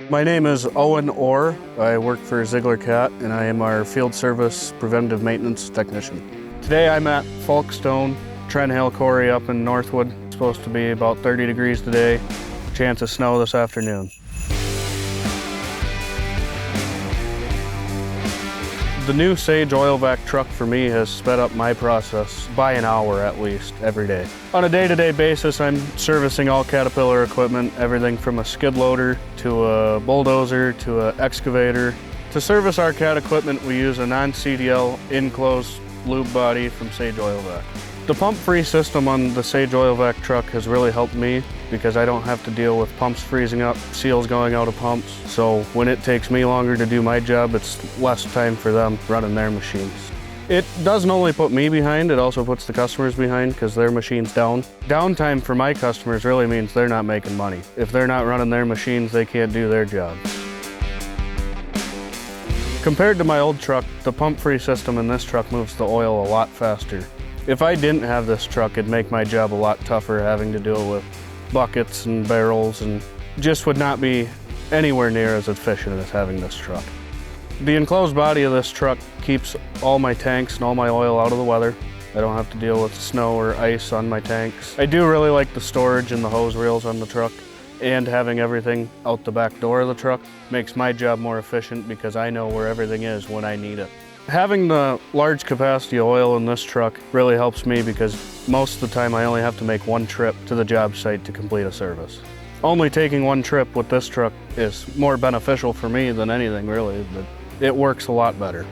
My name is Owen Orr. I work for Ziegler CAT and I am our field service preventive maintenance technician. Today I'm at Folkestone, Trent Hill Quarry up in Northwood. It's supposed to be about 30 degrees today. Chance of snow this afternoon. The new Sage Oil Vac truck for me has sped up my process by an hour at least every day. On a day-to-day basis, I'm servicing all Caterpillar equipment, everything from a skid loader to a bulldozer to an excavator. To service our CAT equipment, we use a Non-CDL Enclosed Lube Body from Sage Oil Vac. The pump-free system on the Sage Oil Vac truck has really helped me because I don't have to deal with pumps freezing up, seals going out of pumps. So when it takes me longer to do my job, it's less time for them running their machines. It doesn't only put me behind, it also puts the customers behind because their machine's down. Downtime for my customers really means they're not making money. If they're not running their machines, they can't do their job. Compared to my old truck, the pump-free system in this truck moves the oil a lot faster. If I didn't have this truck, it'd make my job a lot tougher having to deal with buckets and barrels and just would not be anywhere near as efficient as having this truck. The enclosed body of this truck keeps all my tanks and all my oil out of the weather. I don't have to deal with snow or ice on my tanks. I do really like the storage and the hose reels on the truck, and having everything out the back door of the truck makes my job more efficient because I know where everything is when I need it. Having the large capacity oil in this truck really helps me because most of the time I only have to make one trip to the job site to complete a service. Only taking one trip with this truck is more beneficial for me than anything really, but it works a lot better.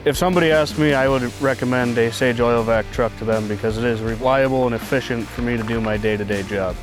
If somebody asked me, I would recommend a Sage Oil Vac truck to them because it is reliable and efficient for me to do my day-to-day job.